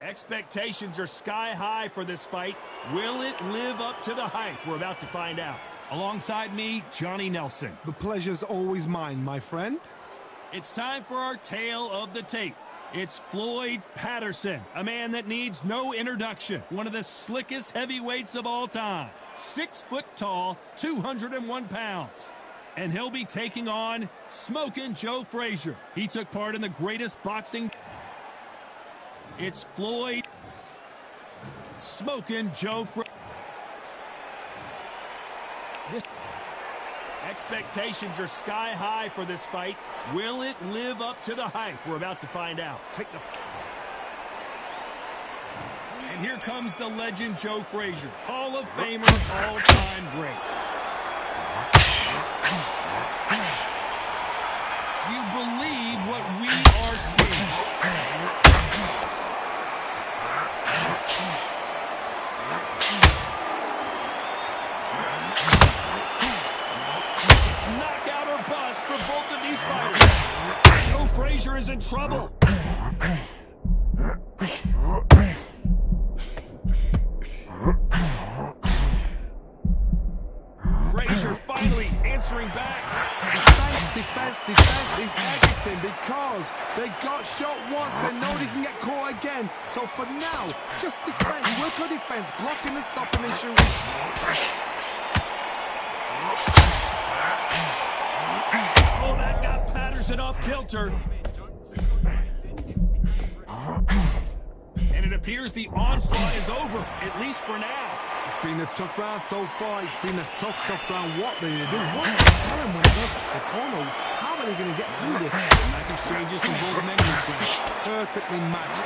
Expectations are sky high for this fight. Will it live up to the hype? We're about to find out. Alongside me, Johnny Nelson. The pleasure's always mine, my friend. It's time for our tale of the tape. It's Floyd Patterson, a man that needs no introduction. One of the slickest heavyweights of all time. 6 foot tall, 201 pounds. And he'll be taking on Smokin' Joe Frazier. He took part in the greatest boxing. It's Floyd Smokin' Joe Frazier. Expectations are sky high for this fight. Will it live up to the hype? We're about to find out. And here comes the legend Joe Frazier, Hall of Famer, all-time great. Do you believe what we are seeing? It's knockout or bust for both of these fighters. Joe Frazier is in trouble. Frazier finally answering back. Defense is everything because they got shot once and know they can get caught again. So for now, just defense, work on defense, blocking and stopping and shooting. Oh, that got Patterson off kilter. And it appears the onslaught is over, at least for now. It's been a tough round so far. It's been a tough round. What they do? What are they telling when they go to the corner? How are they going to get through this? Nice exchanges from both men. Perfectly matched.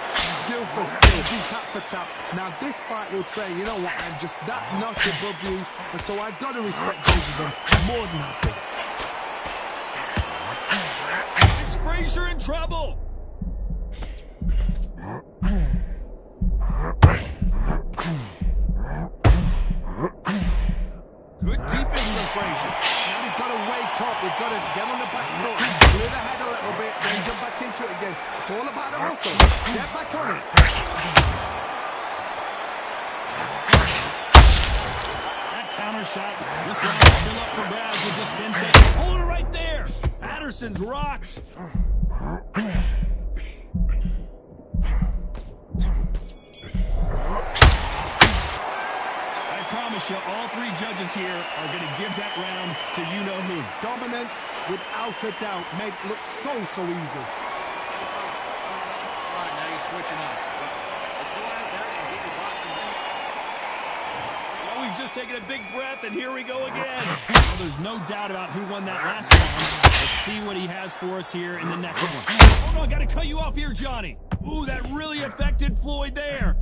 Skill for skill. Tap for tap. Now this fight will say, you know what? I'm just that notch above you. And so I've got to respect both of them more than happy. Is Frazier in trouble? Good defense from Frazier. Now they've got to wake up. They've got to get on the back foot, clear the head a little bit, then jump back into it again. It's all about the hustle. Get back on it. That counter shot. This round is still up for grabs with just 10 seconds. Hold it right there. Patterson's rocked. I promise you, all three judges here are going to give that round to you-know-who. Dominance, without a doubt, made it look so easy. All right, now you're switching up. Let's go out there and get your boxing in. Well, we've just taken a big breath, and here we go again. Well, there's no doubt about who won that last round. Let's see what he has for us here in the next one. Oh, no, I got to cut you off here, Johnny. Ooh, that really affected Floyd there.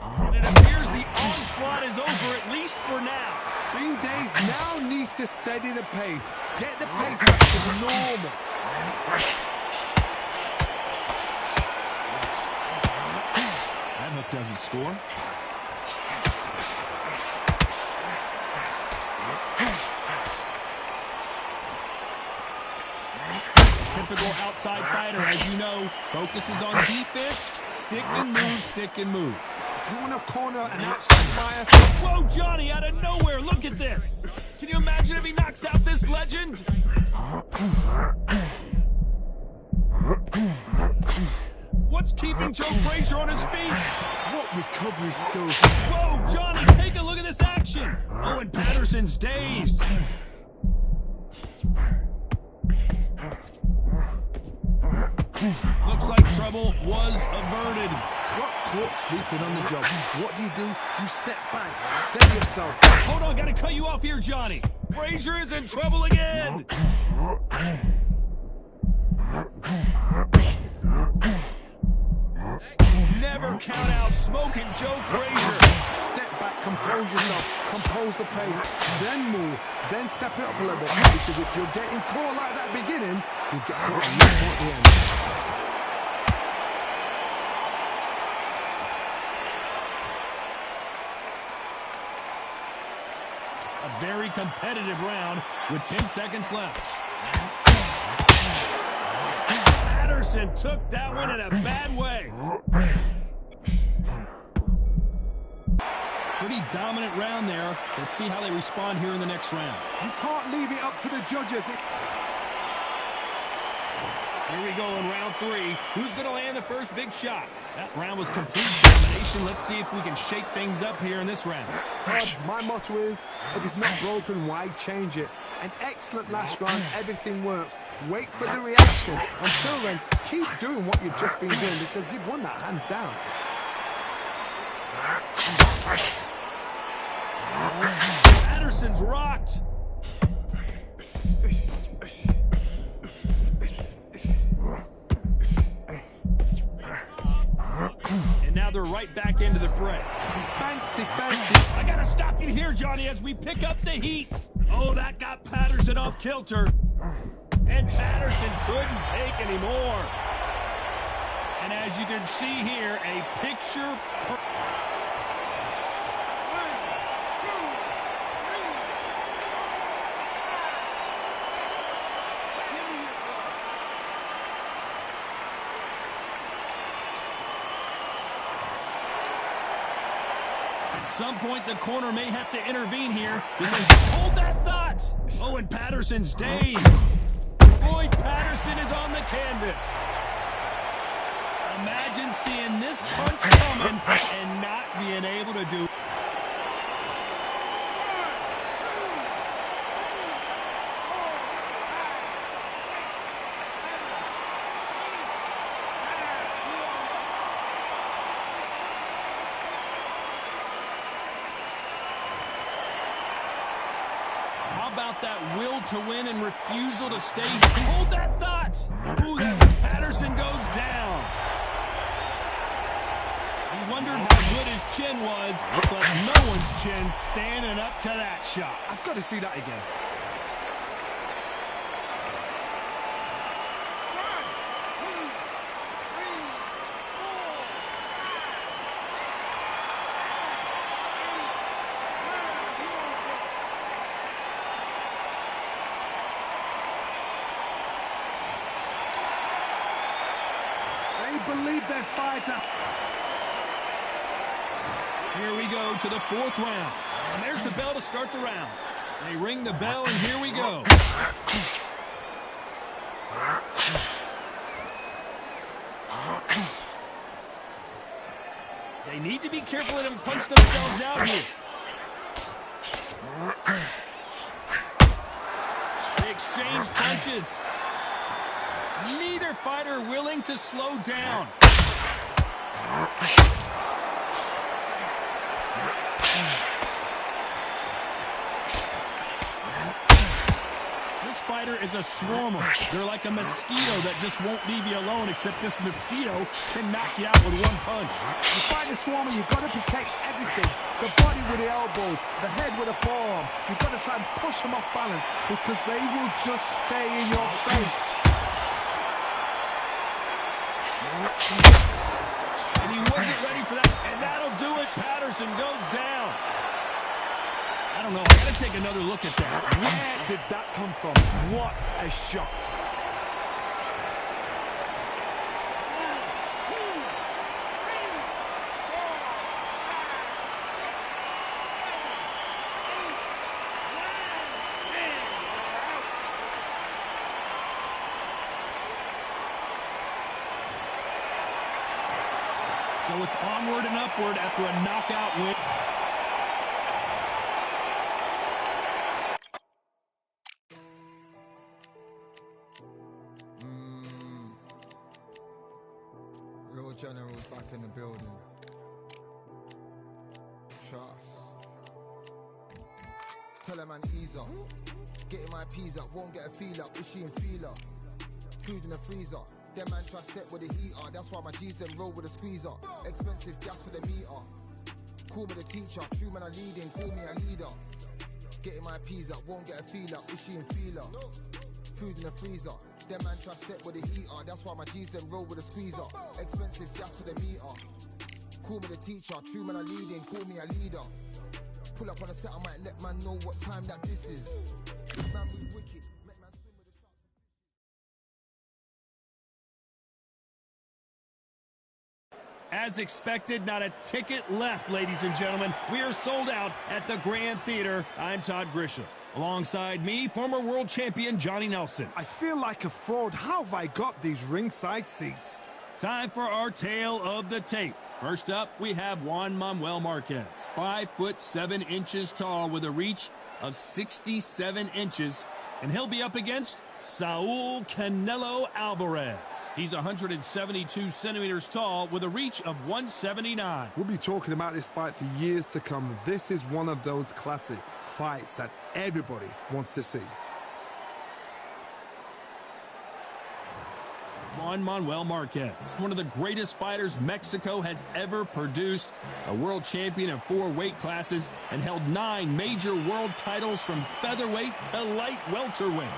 And it appears the onslaught is over, at least for now. Bean Days now needs to steady the pace. Get the pace back to normal. That hook doesn't score. Typical outside fighter, as you know, focuses on defense, stick and move. If you want to corner an outside fire. Whoa, Johnny, out of nowhere, look at this. Can you imagine if he knocks out this legend? What's keeping Joe Frazier on his feet? What recovery skills. Whoa, Johnny, take a look at this action. Oh, and Patterson's dazed. Looks like trouble was averted. Got caught sleeping on the job. What do? You step back, steady yourself. Hold on, gotta cut you off here, Johnny. Frazier is in trouble again. Never count out Smokin' Joe Frazier. Step back, compose yourself, compose the pace, then move, then step it up a little bit. Because if you're getting caught like that at the beginning, you get caught a lot more at the end. A very competitive round with 10 seconds left. Patterson took that one in a bad way. Pretty dominant round there. Let's see how they respond here in the next round. You can't leave it up to the judges. Here we go in round 3. Who's going to land the first big shot? That round was complete domination. Let's see if we can shake things up here in this round. My motto is, if it's not broken, why change it? An excellent last round, everything works. Wait for the reaction. Until then, keep doing what you've just been doing because you've won that hands down. Patterson's rocked. And now they're right back into the fray. Defense. I gotta stop you here, Johnny, as we pick up the heat. Oh, that got Patterson off kilter. And Patterson couldn't take any more. And as you can see here, a picture. At some point, the corner may have to intervene here. Hold that thought! Oh, and Patterson's dazed. Floyd Patterson is on the canvas. Imagine seeing this punch coming and not being able to do it. How about that will to win and refusal to stay? Hold that thought! Ooh, that Patterson goes down. He wondered how good his chin was, but no one's chin standing up to that shot. I've got to see that again. Believe their fighter. Here we go to the 4th round. And there's the bell to start the round. They ring the bell, and here we go. They need to be careful and don't punch themselves out here. They exchange punches. Neither fighter willing to slow down. This fighter is a swarmer. They're like a mosquito that just won't leave you alone, except this mosquito can knock you out with one punch. You fight a swarmer, you've got to protect everything. The body with the elbows, the head with the forearm. You've got to try and push them off balance because they will just stay in your face. And he wasn't ready for that, and that'll do it. Patterson goes down. I don't know, I gotta take another look at that. Where did that come from? What a shot. So it's onward and upward after a knockout win. Real generals back in the building. Trust. Tell a man ease up. Getting my peas up, won't get a feel up. Is she in feeler? Food in the freezer. Them man try step with the heater. That's why my G's them roll with a squeezer. Expensive gas for the meter. Call me the teacher. True man I leading, call me a leader. Getting my peas up, won't get a feel up. Is she in feeler? Food in the freezer. Them man try step with the heater. That's why my G's them roll with a squeezer. Expensive gas for the meter. Call me the teacher. True man I leading, call me a leader. Pull up on a set, I might let man know what time that this is. Man move wicked. As expected, not a ticket left, ladies and gentlemen. We are sold out at the Grand Theater. I'm Todd Grisham. Alongside me, former world champion Johnny Nelson. I feel like a fraud. How have I got these ringside seats? Time for our tale of the tape. First up, we have Juan Manuel Marquez. 5'7" tall with a reach of 67 inches. And he'll be up against Saul Canelo Alvarez. He's 172 centimeters tall with a reach of 179. We'll be talking about this fight for years to come. This is one of those classic fights that everybody wants to see. Juan Manuel Marquez, one of the greatest fighters Mexico has ever produced, a world champion in 4 weight classes, and held 9 major world titles from featherweight to light welterweight.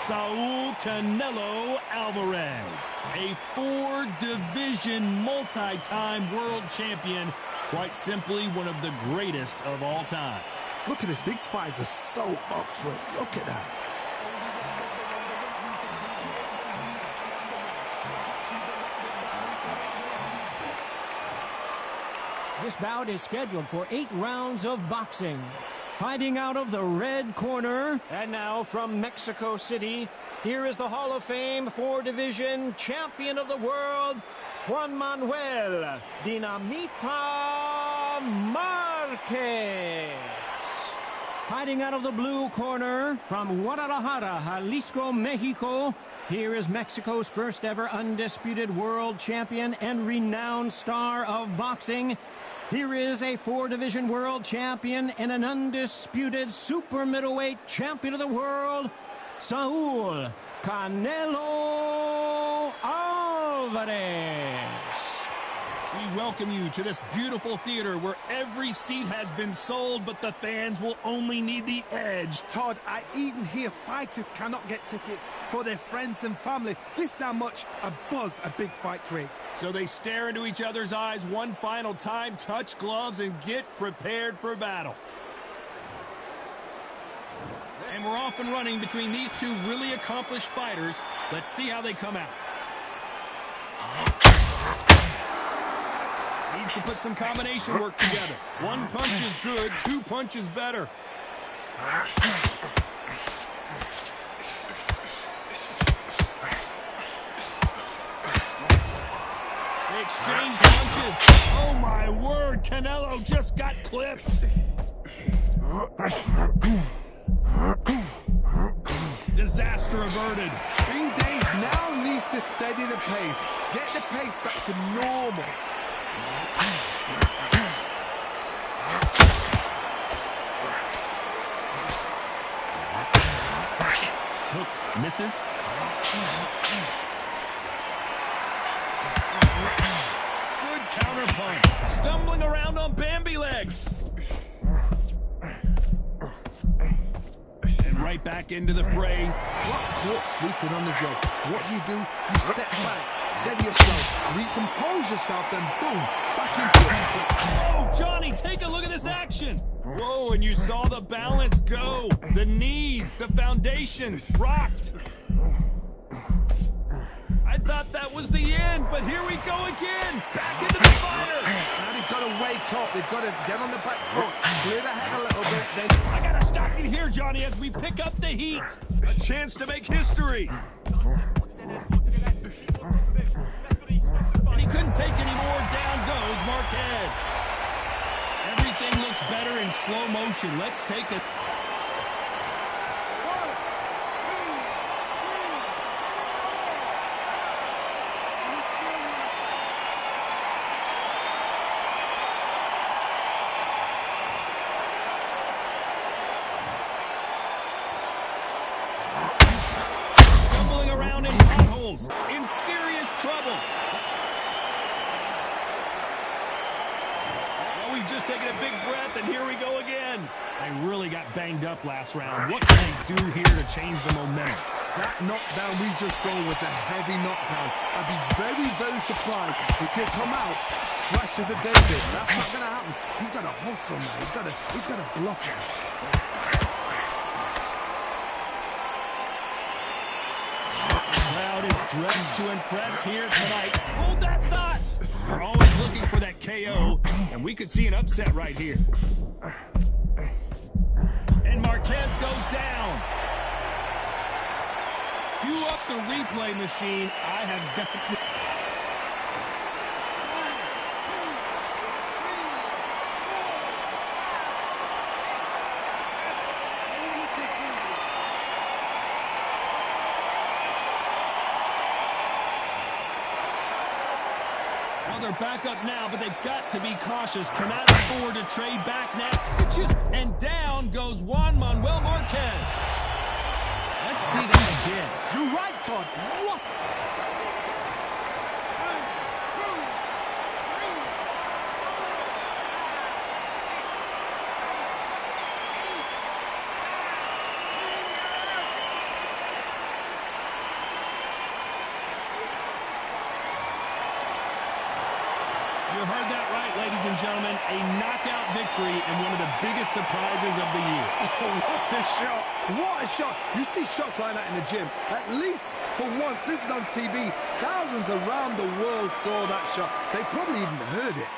Saul Canelo Alvarez, a 4-division multi-time world champion, quite simply one of the greatest of all time. Look at this. These fights are so up for it. Look at that. This bout is scheduled for 8 rounds of boxing. Fighting out of the red corner. And now from Mexico City, here is the Hall of Fame 4-division champion of the world, Juan Manuel Dinamita Marquez. Fighting out of the blue corner from Guadalajara, Jalisco, Mexico. Here is Mexico's first ever undisputed world champion and renowned star of boxing. Here is a 4-division world champion and an undisputed super middleweight champion of the world, Saul Canelo Alvarez. We welcome you to this beautiful theater where every seat has been sold, but the fans will only need the edge. Todd, I even hear fighters cannot get tickets for their friends and family. This is how much a buzz a big fight creates. So they stare into each other's eyes one final time, touch gloves, and get prepared for battle. And we're off and running between these two really accomplished fighters. Let's see how they come out. Needs to put some combination work together. 1 punch is good, 2 punches better. They exchanged punches. Oh my word, Canelo just got clipped. Disaster averted. Green Days now needs to steady the pace. Get the pace back to normal. Hook misses. Good counter punch. Stumbling around on Bambi legs. And right back into the fray. Caught sleeping on the job. What do? You step back, steady yourself, recompose yourself, then boom, back into it. Oh, Johnny, take a look at this action. Whoa, and you saw the balance go. The knees, the foundation, rocked. I thought that was the end, but here we go again. Back into the fire. Now they've got to wake up. They've got to get on the back foot, clear the head a little bit, then... I gotta stop you here, Johnny, as we pick up the heat. A chance to make history. And he couldn't take any more. Down goes Marquez. Everything looks better in slow motion. Let's take it. Stumbling around in potholes, in serious trouble. Well, we've just taken a big breath, and here we go again. They really got banged up last round. What can they do here to change the momentum? That knockdown we just saw was a heavy knockdown. I'd be very, very surprised if he'll come out fresh as a daisy. That's not going to happen. He's got to hustle now. He's got to bluff him. is dressed to impress here tonight. Hold that thought. We're always looking for that KO, and we could see an upset right here. And Marquez goes down. Cue up the replay machine. I have got to... Well, they're back up now, but they've got to be cautious. Cannot afford to trade back now. And down goes Juan Manuel Marquez. Let's see that again. You're right, Todd. What? You heard that right, ladies and gentlemen. A knockout victory and one of the biggest surprises of the year. Oh, what a shot. What a shot. You see shots like that in the gym. At least for once, this is on TV. Thousands around the world saw that shot. They probably even heard it.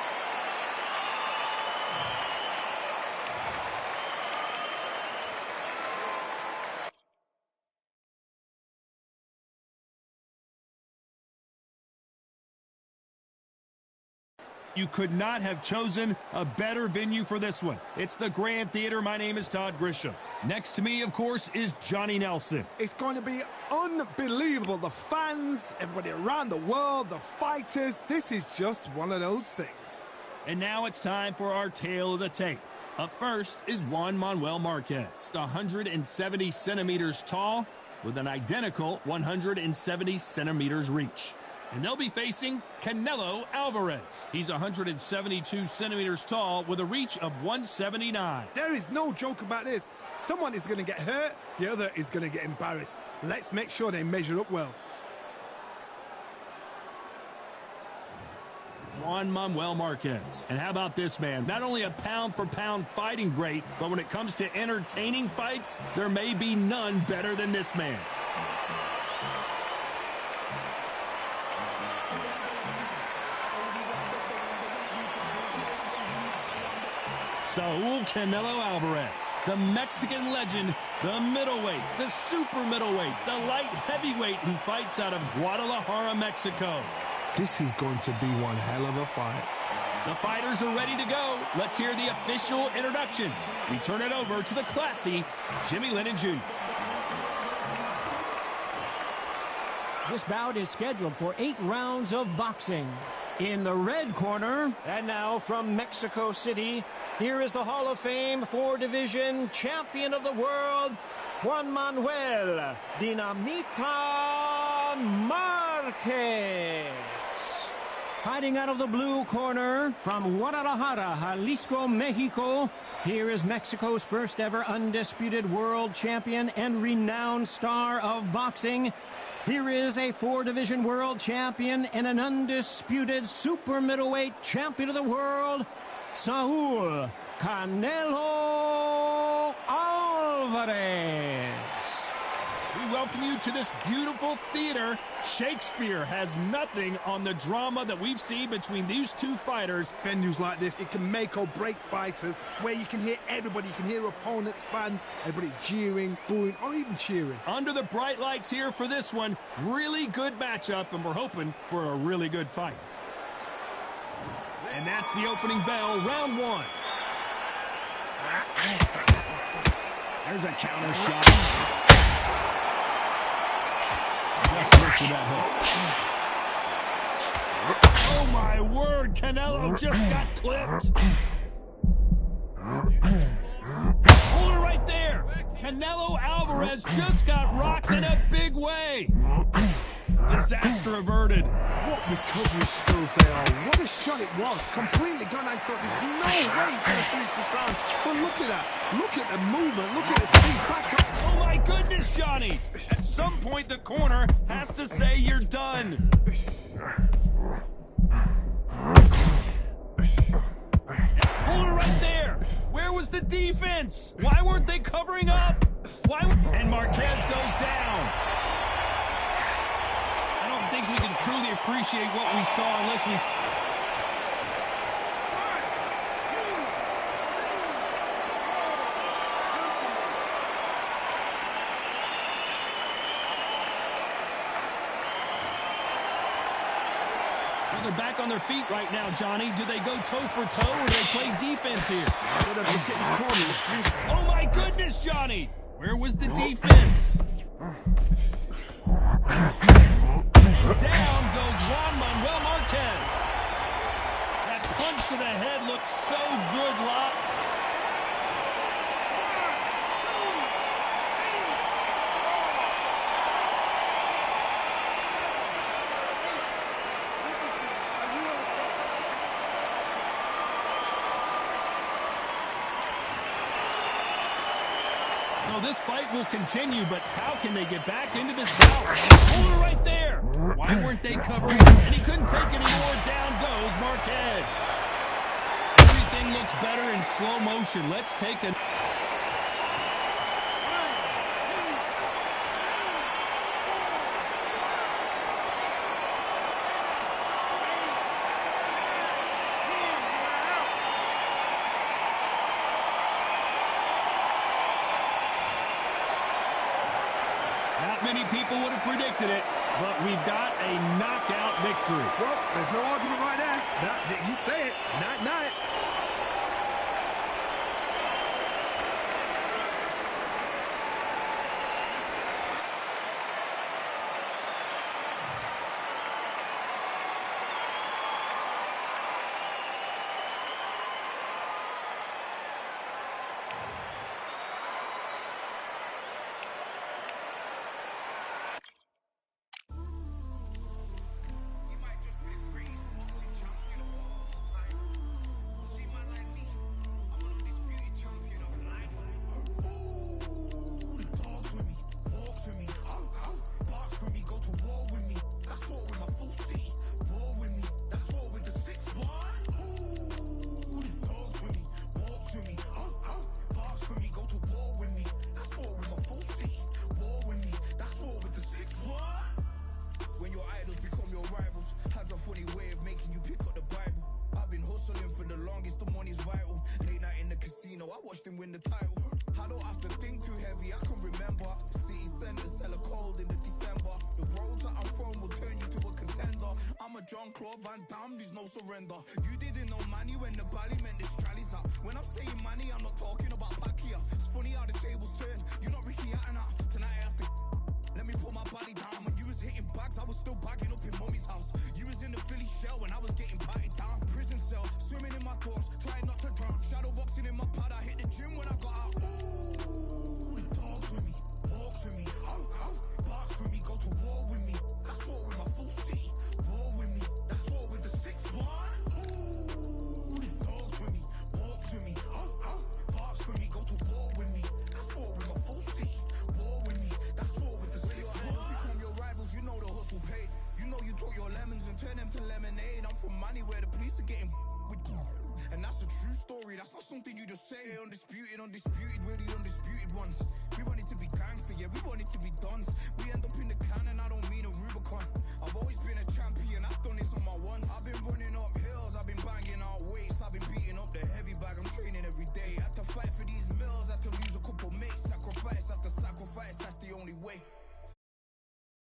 You could not have chosen a better venue for this one. It's the Grand Theater. My name is Todd Grisham. Next to me, of course, is Johnny Nelson. It's going to be unbelievable. The fans, everybody around the world, the fighters. This is just one of those things. And now it's time for our tale of the tape. Up first is Juan Manuel Marquez, 170 centimeters tall with an identical 170 centimeters reach. And they'll be facing Canelo Alvarez. He's 172 centimeters tall with a reach of 179. There is no joke about this. Someone is going to get hurt, the other is going to get embarrassed. Let's make sure they measure up well. Juan Manuel Marquez. And how about this man? Not only a pound-for-pound fighting great, but when it comes to entertaining fights, there may be none better than this man. Saul Canelo Alvarez, the Mexican legend, the middleweight, the super middleweight, the light heavyweight who fights out of Guadalajara, Mexico. This is going to be one hell of a fight. The fighters are ready to go. Let's hear the official introductions. We turn it over to the classy Jimmy Lennon Jr. This bout is scheduled for 8 rounds of boxing. In the red corner, and now from Mexico City, here is the Hall of Fame 4-division champion of the world, Juan Manuel Dinamita Marquez. Fighting out of the blue corner from Guadalajara, Jalisco, Mexico, here is Mexico's first ever undisputed world champion and renowned star of boxing. Here is a 4-division world champion and an undisputed super middleweight champion of the world, Saul Canelo Alvarez. We welcome you to this beautiful theater. Shakespeare has nothing on the drama that we've seen between these two fighters. Venues like this, it can make or break fighters, where you can hear everybody, you can hear opponents, fans, everybody jeering, booing, or even cheering. Under the bright lights here for this one, really good matchup, and we're hoping for a really good fight. And that's the opening bell, round 1. There's a counter shot. Just look for that hook. Oh my word, Canelo just got clipped. Hold it right there. Canelo Alvarez just got rocked in a big way. Disaster averted. What recovery skills they are. What a shot it was. Completely gone. I thought there's no way he's going to finish this round. But look at that. Look at the movement. Look at the speed back up. Oh my goodness, Johnny. At some point, the corner has to say you're done. Hold it right there. Where was the defense? Why weren't they covering up? And Marquez goes down. think we can truly appreciate what we saw unless we... Well, they're back on their feet right now, Johnny. Do they go toe for toe or do they play defense here? Oh, my goodness, Johnny! Where was the defense? Down goes Juan Manuel Marquez. That punch to the head looks so good, Locke. So this fight will continue, but how can they get back into this bout? Hold it right there. Why weren't they covering? And he couldn't take any more. Down goes Marquez. Everything looks better in slow motion. Let's take a... Not many people would have predicted it, but we've got a knockout victory. Well, there's no argument right there. You say it. Night-night. Win the title. I don't have to think too heavy, I can remember. City centers hella cold in the December. The roads that I'm from will turn you to a contender. I'm a Jean-Claude Van Damme, there's no surrender. You didn't know money when the bally meant this trallies up. When I'm saying money, I'm not talking about back here. It's funny how the tables turn. You're not Ricky Hatton out. Tonight I have to let me put my body down. When you was hitting bags, I was still bagging up in mommy's house. You was in the Philly shell when I was getting batted down. Prison cell, swimming in my thoughts, trying not to drown. Shadow boxing in my pad, I hit the gym when I got out. Ooh, the dogs with me, walks with me, barks with me, go to war with me. That's war with my full city, war with me. That's war with the 6-1. Ooh, the dogs with me, walks with me, barks with me, go to war with me. That's war with my full city, war with me. That's war with the 6-1. Become your rivals, you know the hustle paid. You know you took your lemons and turn them to lemonade. I'm from money where the police are getting with you. And that's a true story, that's not something you just say. Undisputed, we're the undisputed ones. We want it to be gangster, yeah, we want it to be dons. We end up